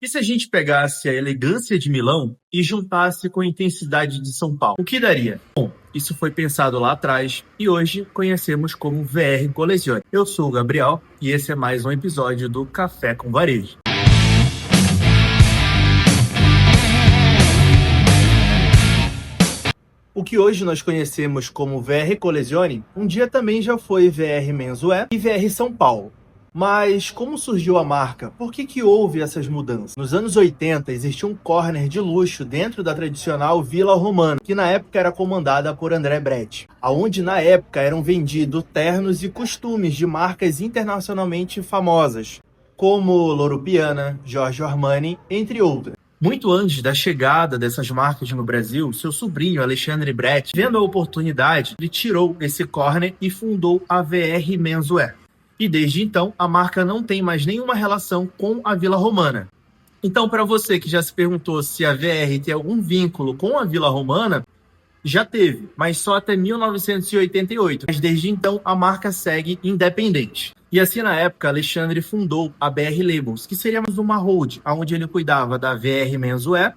E se a gente pegasse a elegância de Milão e juntasse com a intensidade de São Paulo, o que daria? Bom, isso foi pensado lá atrás e hoje conhecemos como VR Collezione. Eu sou o Gabriel e esse é mais um episódio do Café com Varejo. O que hoje nós conhecemos como VR Collezione, um dia também já foi VR Menswear e VR São Paulo. Mas como surgiu a marca? Por que houve essas mudanças? Nos anos 80 existia um corner de luxo dentro da tradicional Vila Romana, que na época era comandada por André Bretti, aonde na época eram vendidos ternos e costumes de marcas internacionalmente famosas, como Loro Piana, Giorgio Armani, entre outras. Muito antes da chegada dessas marcas no Brasil, seu sobrinho Alexandre Bretti, vendo a oportunidade, ele tirou esse corner e fundou a VR Menswear. E desde então, a marca não tem mais nenhuma relação com a Vila Romana. Então, para você que já se perguntou se a VR tem algum vínculo com a Vila Romana, já teve, mas só até 1988. Mas desde então, a marca segue independente. E assim, na época, Alexandre fundou a BR Labels, que seria mais uma hold, onde ele cuidava da VR Menswear,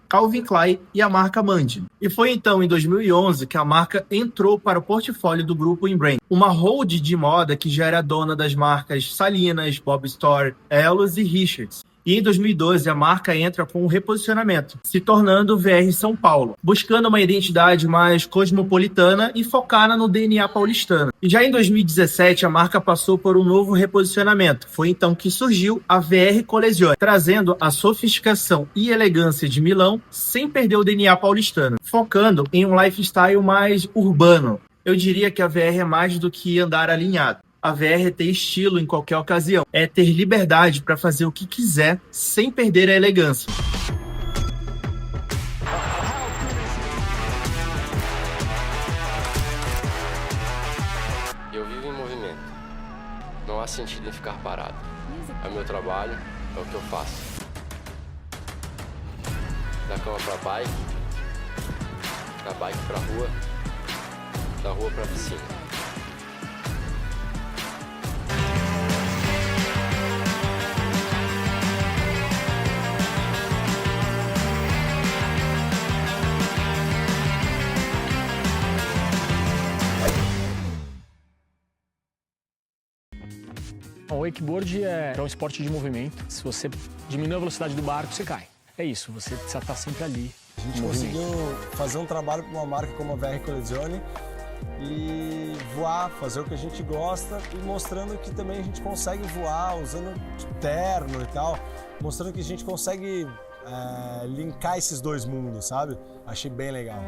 Calvin Klein e a marca Mandy. E foi então em 2011 que a marca entrou para o portfólio do grupo Inbrain, uma hold de moda que já era dona das marcas Salinas, Bob Store, Elos e Richards. E em 2012 a marca entra com um reposicionamento, se tornando VR São Paulo, buscando uma identidade mais cosmopolitana e focada no DNA paulistano. E já em 2017 a marca passou por um novo reposicionamento. Foi então que surgiu a VR Collezione, trazendo a sofisticação e elegância de Milão sem perder o DNA paulistano, focando em um lifestyle mais urbano. Eu diria que a VR é mais do que andar alinhado. A VR é ter estilo em qualquer ocasião, é ter liberdade para fazer o que quiser sem perder a elegância. Eu vivo em movimento, não há sentido em ficar parado. É o meu trabalho, é o que eu faço. Da cama pra bike, da bike pra rua, da rua pra piscina. O wakeboard é um esporte de movimento. Se você diminui a velocidade do barco, você cai. É isso, você precisa estar sempre ali. A gente conseguiu fazer um trabalho com uma marca como a VR Collezione e voar, fazer o que a gente gosta e mostrando que também a gente consegue voar usando terno e tal, mostrando que a gente consegue linkar esses dois mundos, sabe? Achei bem legal.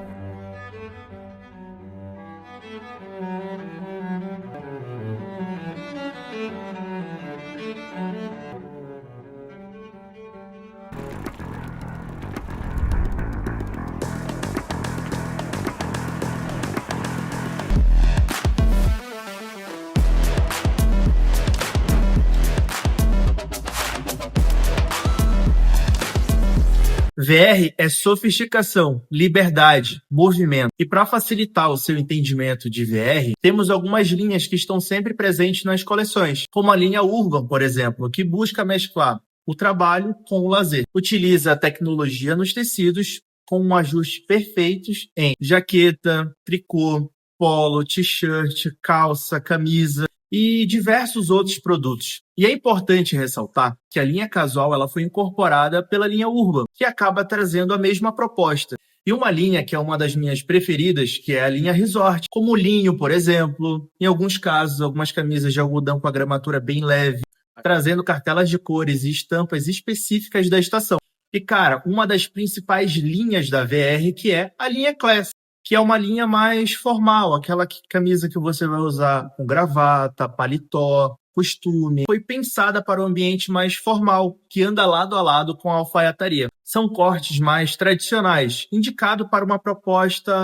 VR é sofisticação, liberdade, movimento. E para facilitar o seu entendimento de VR, temos algumas linhas que estão sempre presentes nas coleções, como a linha Urban, por exemplo, que busca mesclar o trabalho com o lazer. Utiliza a tecnologia nos tecidos com um ajuste perfeitos em jaqueta, tricô, polo, t-shirt, calça, camisa e diversos outros produtos. E é importante ressaltar que a linha casual ela foi incorporada pela linha Urban, que acaba trazendo a mesma proposta. E uma linha que é uma das minhas preferidas, que é a linha Resort, como o linho, por exemplo. Em alguns casos, algumas camisas de algodão com a gramatura bem leve, trazendo cartelas de cores e estampas específicas da estação. E, cara, uma das principais linhas da VR, que é a linha Classic, que é uma linha mais formal, aquela camisa que você vai usar com gravata, paletó, costume. Foi pensada para o ambiente mais formal, que anda lado a lado com a alfaiataria. São cortes mais tradicionais, indicado para uma proposta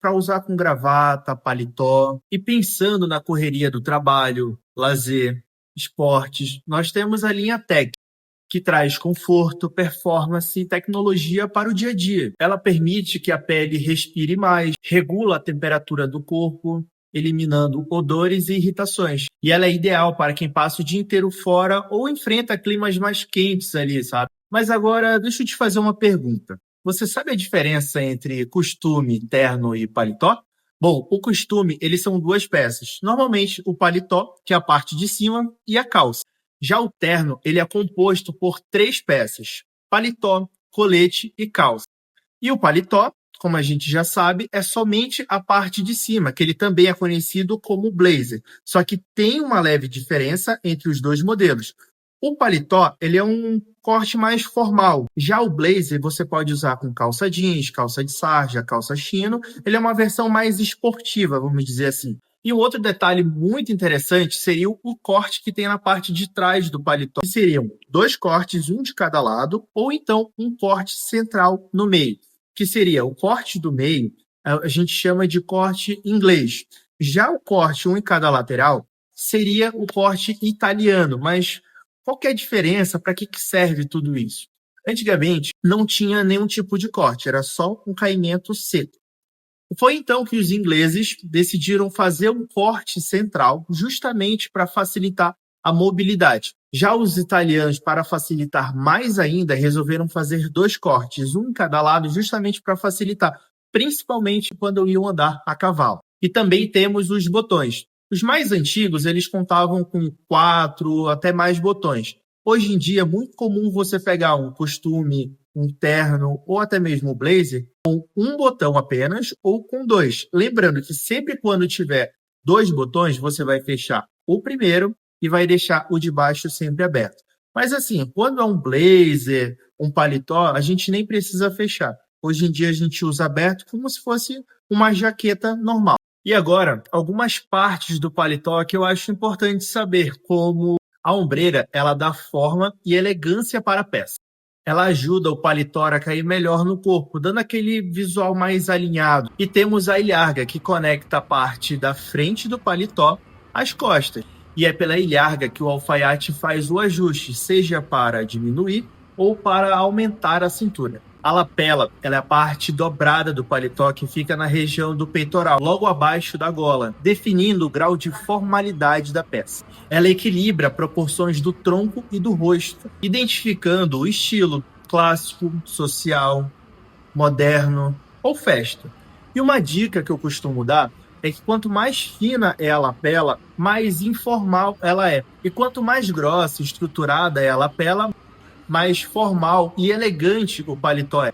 para usar com gravata, paletó. E pensando na correria do trabalho, lazer, esportes, nós temos a linha Tech, que traz conforto, performance e tecnologia para o dia a dia. Ela permite que a pele respire mais, regula a temperatura do corpo eliminando odores e irritações. E ela é ideal para quem passa o dia inteiro fora ou enfrenta climas mais quentes ali, sabe? Mas agora, deixa eu te fazer uma pergunta. Você sabe a diferença entre costume, terno e paletó? Bom, o costume, eles são duas peças. Normalmente, o paletó, que é a parte de cima, e a calça. Já o terno, ele é composto por três peças: paletó, colete e calça. E o paletó, como a gente já sabe, é somente a parte de cima, que ele também é conhecido como blazer. Só que tem uma leve diferença entre os dois modelos. O paletó, ele é um corte mais formal. Já o blazer, você pode usar com calça jeans, calça de sarja, calça chino. Ele é uma versão mais esportiva, vamos dizer assim. E um outro detalhe muito interessante seria o corte que tem na parte de trás do paletó, que seriam dois cortes, um de cada lado, ou então um corte central no meio, que seria o corte do meio, a gente chama de corte inglês. Já o corte um em cada lateral seria o corte italiano, mas qual que é a diferença? Para que serve tudo isso? Antigamente, não tinha nenhum tipo de corte, era só um caimento seco. Foi então que os ingleses decidiram fazer um corte central justamente para facilitar a mobilidade. Já os italianos, para facilitar mais ainda, resolveram fazer dois cortes, um em cada lado, justamente para facilitar, principalmente quando iam andar a cavalo. E também temos os botões. Os mais antigos, eles contavam com 4, até mais botões. Hoje em dia, é muito comum você pegar um costume, um terno ou até mesmo um blazer com um botão apenas ou com dois. Lembrando que sempre quando tiver dois botões, você vai fechar o primeiro e vai deixar o de baixo sempre aberto. Mas assim, quando é um blazer, um paletó, a gente nem precisa fechar. Hoje em dia a gente usa aberto como se fosse uma jaqueta normal. E agora, algumas partes do paletó que eu acho importante saber, como a ombreira, ela dá forma e elegância para a peça. Ela ajuda o paletó a cair melhor no corpo, dando aquele visual mais alinhado. E temos a ilharga, que conecta a parte da frente do paletó às costas. E é pela ilharga que o alfaiate faz o ajuste, seja para diminuir ou para aumentar a cintura. A lapela, ela é a parte dobrada do paletó que fica na região do peitoral, logo abaixo da gola, definindo o grau de formalidade da peça. Ela equilibra proporções do tronco e do rosto, identificando o estilo clássico, social, moderno ou festa. E uma dica que eu costumo dar é que quanto mais fina é a lapela, mais informal ela é. E quanto mais grossa e estruturada é a lapela, mais formal e elegante o paletó é.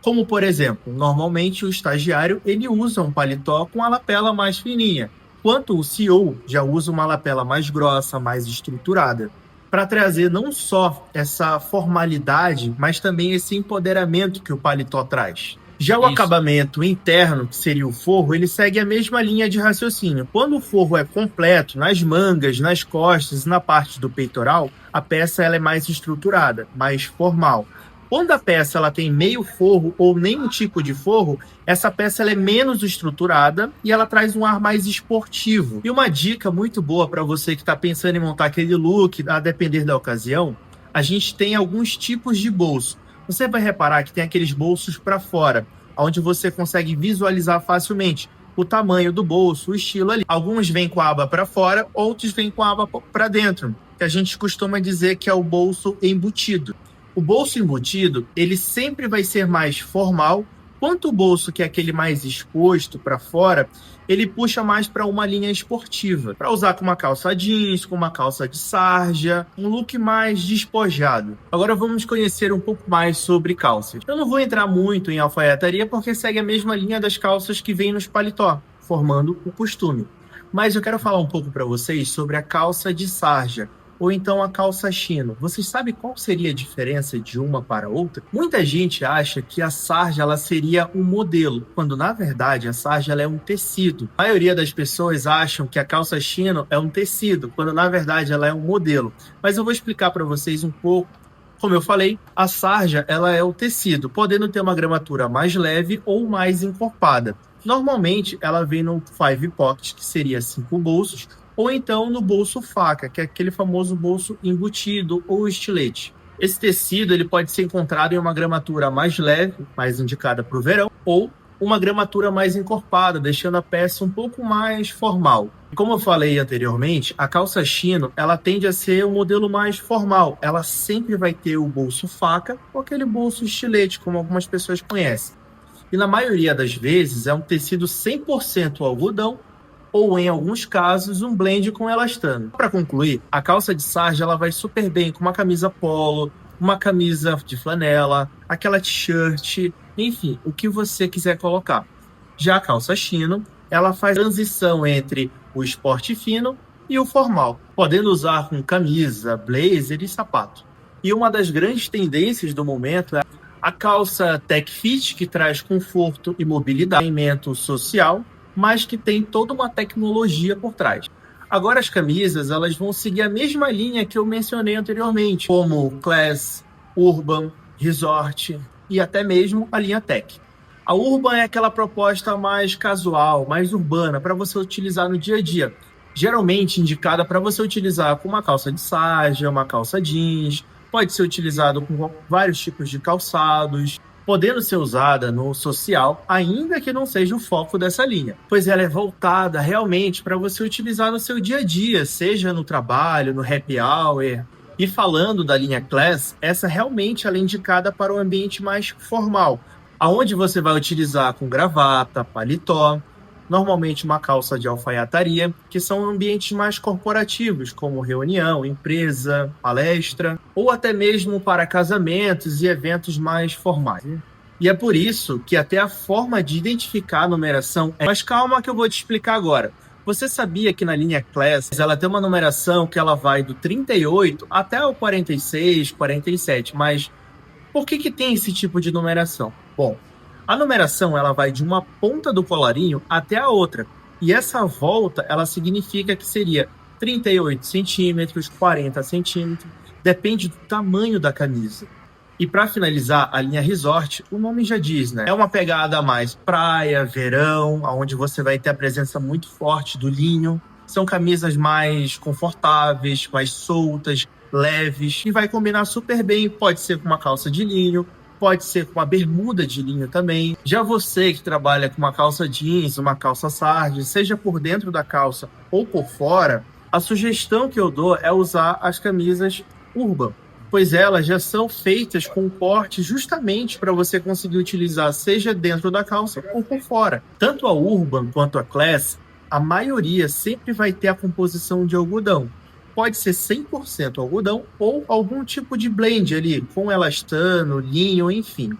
Como, por exemplo, normalmente o estagiário ele usa um paletó com a lapela mais fininha, enquanto o CEO já usa uma lapela mais grossa, mais estruturada, para trazer não só essa formalidade, mas também esse empoderamento que o paletó traz. Já o acabamento interno, que seria o forro, ele segue a mesma linha de raciocínio. Quando o forro é completo, nas mangas, nas costas e na parte do peitoral, a peça ela é mais estruturada, mais formal. Quando a peça ela tem meio forro ou nenhum tipo de forro, essa peça ela é menos estruturada e ela traz um ar mais esportivo. E uma dica muito boa para você que está pensando em montar aquele look, a depender da ocasião, a gente tem alguns tipos de bolso. Você vai reparar que tem aqueles bolsos para fora, onde você consegue visualizar facilmente o tamanho do bolso, o estilo ali. Alguns vêm com a aba para fora, outros vêm com a aba para dentro, que a gente costuma dizer que é o bolso embutido. O bolso embutido, ele sempre vai ser mais formal, quanto o bolso que é aquele mais exposto para fora, ele puxa mais para uma linha esportiva, para usar com uma calça jeans, com uma calça de sarja, um look mais despojado. Agora vamos conhecer um pouco mais sobre calças. Eu não vou entrar muito em alfaiataria porque segue a mesma linha das calças que vem nos paletó, formando o costume. Mas eu quero falar um pouco para vocês sobre a calça de sarja, ou então a calça chino. Vocês sabem qual seria a diferença de uma para outra? Muita gente acha que a sarja ela seria um modelo, quando na verdade a sarja ela é um tecido. A maioria das pessoas acham que a calça chino é um tecido, quando na verdade ela é um modelo. Mas eu vou explicar para vocês um pouco. Como eu falei, a sarja ela é o tecido, podendo ter uma gramatura mais leve ou mais encorpada. Normalmente ela vem no five pocket, que seria 5 bolsos, ou então no bolso faca, que é aquele famoso bolso embutido ou estilete. Esse tecido ele pode ser encontrado em uma gramatura mais leve, mais indicada para o verão, ou uma gramatura mais encorpada, deixando a peça um pouco mais formal. Como eu falei anteriormente, a calça chino, ela tende a ser um modelo mais formal. Ela sempre vai ter o bolso faca ou aquele bolso estilete, como algumas pessoas conhecem. E na maioria das vezes é um tecido 100% algodão ou, em alguns casos, um blend com elastano. Para concluir, a calça de sarja ela vai super bem com uma camisa polo, uma camisa de flanela, aquela t-shirt, enfim, o que você quiser colocar. Já a calça chino, ela faz transição entre o esporte fino e o formal, podendo usar com camisa, blazer e sapato. E uma das grandes tendências do momento é a calça tech fit, que traz conforto e mobilidade, movimento social, mas que tem toda uma tecnologia por trás. Agora as camisas elas vão seguir a mesma linha que eu mencionei anteriormente, como Class, Urban, Resort e até mesmo a linha Tech. A Urban é aquela proposta mais casual, mais urbana, para você utilizar no dia a dia. Geralmente indicada para você utilizar com uma calça de sarja, uma calça jeans, pode ser utilizado com vários tipos de calçados, podendo ser usada no social, ainda que não seja o foco dessa linha, pois ela é voltada realmente para você utilizar no seu dia a dia, seja no trabalho, no happy hour. E falando da linha Class, essa realmente ela é indicada para o ambiente mais formal, aonde você vai utilizar com gravata, paletó, normalmente uma calça de alfaiataria, que são ambientes mais corporativos, como reunião, empresa, palestra, ou até mesmo para casamentos e eventos mais formais. E é por isso que até a forma de identificar a numeração é... Mas calma que eu vou te explicar agora. Você sabia que na linha Class ela tem uma numeração que ela vai do 38 até o 46, 47, mas por que tem esse tipo de numeração? Bom, a numeração ela vai de uma ponta do colarinho até a outra, e essa volta ela significa que seria 38 centímetros, 40 centímetros, depende do tamanho da camisa. E para finalizar, a linha Resort, o nome já diz, né? É uma pegada mais praia, verão, onde você vai ter a presença muito forte do linho. São camisas mais confortáveis, mais soltas, leves, e vai combinar super bem, pode ser com uma calça de linho, pode ser com uma bermuda de linho também. Já você que trabalha com uma calça jeans, uma calça sarja, seja por dentro da calça ou por fora, a sugestão que eu dou é usar as camisas Urban, pois elas já são feitas com corte justamente para você conseguir utilizar seja dentro da calça ou por fora. Tanto a Urban quanto a Class, a maioria sempre vai ter a composição de algodão. Pode ser 100% algodão ou algum tipo de blend ali, com elastano, linho, enfim.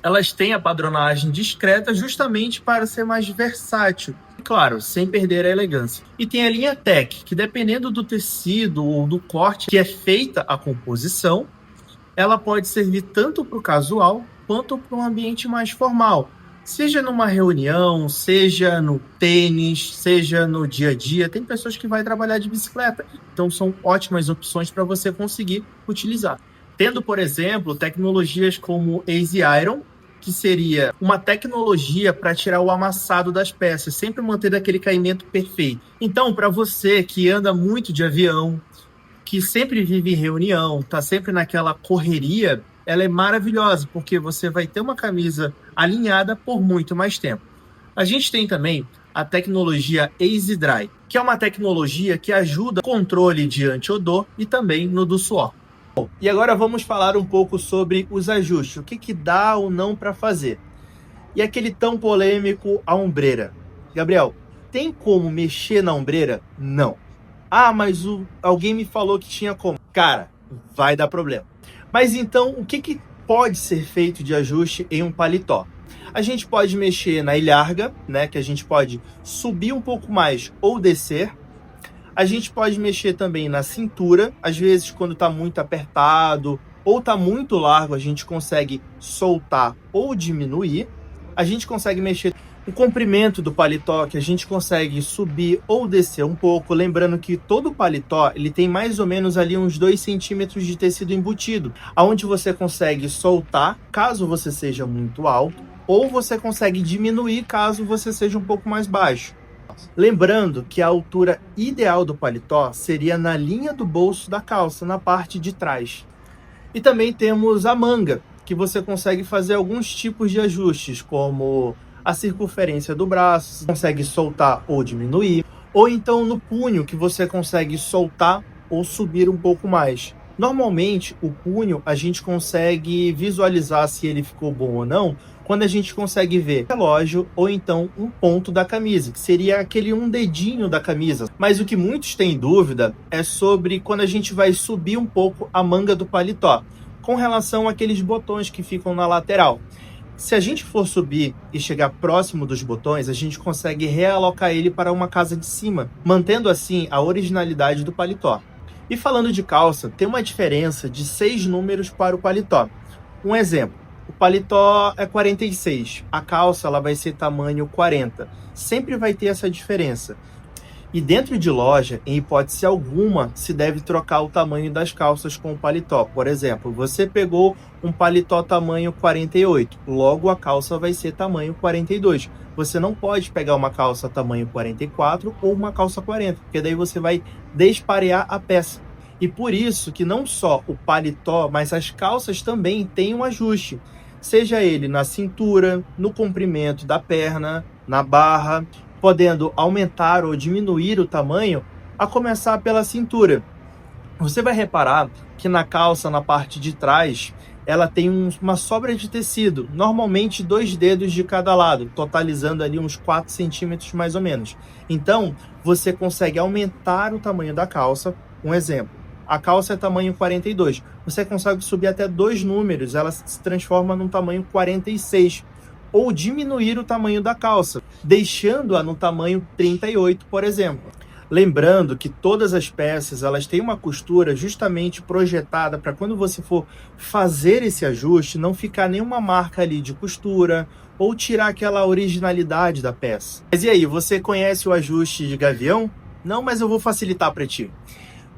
Elas têm a padronagem discreta justamente para ser mais versátil. E claro, sem perder a elegância. E tem a linha Tech, que dependendo do tecido ou do corte que é feita a composição, ela pode servir tanto para o casual quanto para um ambiente mais formal. Seja numa reunião, seja no tênis, seja no dia a dia. Tem pessoas que vão trabalhar de bicicleta, então são ótimas opções para você conseguir utilizar. Tendo, por exemplo, tecnologias como Easy Iron, que seria uma tecnologia para tirar o amassado das peças, sempre manter aquele caimento perfeito. Então, para você que anda muito de avião, que sempre vive em reunião, está sempre naquela correria, ela é maravilhosa, porque você vai ter uma camisa alinhada por muito mais tempo. A gente tem também a tecnologia Easy Dry, que é uma tecnologia que ajuda no controle de anti-odor e também no do suor. Bom, e agora vamos falar um pouco sobre os ajustes, o que dá ou não para fazer. E aquele tão polêmico, a ombreira. Gabriel, tem como mexer na ombreira? Não. Ah, mas alguém me falou que tinha como. Cara, vai dar problema. Mas então, o que pode ser feito de ajuste em um paletó? A gente pode mexer na ilharga, né, que a gente pode subir um pouco mais ou descer. A gente pode mexer também na cintura. Às vezes, quando está muito apertado ou está muito largo, a gente consegue soltar ou diminuir. A gente consegue mexer o comprimento do paletó, que a gente consegue subir ou descer um pouco, lembrando que todo paletó ele tem mais ou menos ali uns 2 centímetros de tecido embutido, onde você consegue soltar caso você seja muito alto, ou você consegue diminuir caso você seja um pouco mais baixo. Lembrando que a altura ideal do paletó seria na linha do bolso da calça, na parte de trás. E também temos a manga, que você consegue fazer alguns tipos de ajustes, como a circunferência do braço, você consegue soltar ou diminuir, ou então no punho, que você consegue soltar ou subir um pouco mais. Normalmente, o punho a gente consegue visualizar se ele ficou bom ou não quando a gente consegue ver o relógio ou então um ponto da camisa, que seria aquele um dedinho da camisa. Mas o que muitos têm dúvida é sobre quando a gente vai subir um pouco a manga do paletó, com relação àqueles botões que ficam na lateral. Se a gente for subir e chegar próximo dos botões, a gente consegue realocar ele para uma casa de cima, mantendo assim a originalidade do paletó. E falando de calça, tem uma diferença de 6 números para o paletó. Um exemplo, o paletó é 46, a calça ela vai ser tamanho 40. Sempre vai ter essa diferença. E dentro de loja, em hipótese alguma, se deve trocar o tamanho das calças com o paletó. Por exemplo, você pegou um paletó tamanho 48, logo a calça vai ser tamanho 42. Você não pode pegar uma calça tamanho 44 ou uma calça 40, porque daí você vai desparear a peça. E por isso que não só o paletó, mas as calças também têm um ajuste. Seja ele na cintura, no comprimento da perna, na barra, podendo aumentar ou diminuir o tamanho, a começar pela cintura. Você vai reparar que na calça, na parte de trás, ela tem uma sobra de tecido, normalmente 2 dedos de cada lado, totalizando ali uns 4 centímetros mais ou menos. Então, você consegue aumentar o tamanho da calça. Um exemplo, a calça é tamanho 42, você consegue subir até 2 números, ela se transforma num tamanho 46, ou diminuir o tamanho da calça, deixando-a no tamanho 38, por exemplo. Lembrando que todas as peças elas têm uma costura justamente projetada para quando você for fazer esse ajuste, não ficar nenhuma marca ali de costura ou tirar aquela originalidade da peça. Mas e aí, você conhece o ajuste de gavião? Não, mas eu vou facilitar para ti.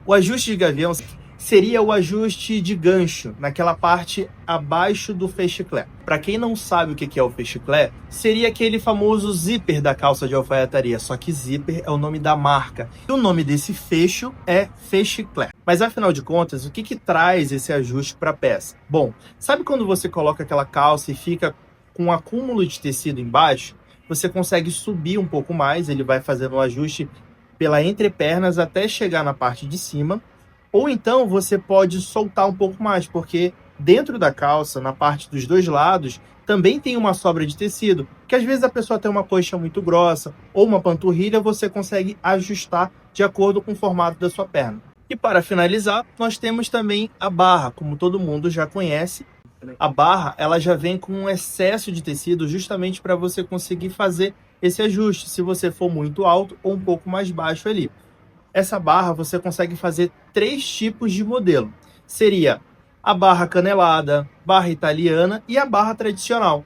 O ajuste de gavião seria o ajuste de gancho, naquela parte abaixo do fechiclé. Para quem não sabe o que é o fechiclé, seria aquele famoso zíper da calça de alfaiataria, só que zíper é o nome da marca. E o nome desse fecho é fechiclé. Mas afinal de contas, o que traz esse ajuste para a peça? Bom, sabe quando você coloca aquela calça e fica com um acúmulo de tecido embaixo? Você consegue subir um pouco mais, ele vai fazendo um ajuste pela entrepernas até chegar na parte de cima. Ou então você pode soltar um pouco mais, porque dentro da calça, na parte dos 2 lados, também tem uma sobra de tecido, que às vezes a pessoa tem uma coxa muito grossa ou uma panturrilha, você consegue ajustar de acordo com o formato da sua perna. E para finalizar, nós temos também a barra, como todo mundo já conhece. A barra ela já vem com um excesso de tecido justamente para você conseguir fazer esse ajuste, se você for muito alto ou um pouco mais baixo ali. Essa barra você consegue fazer 3 tipos de modelo. Seria a barra canelada, barra italiana e a barra tradicional.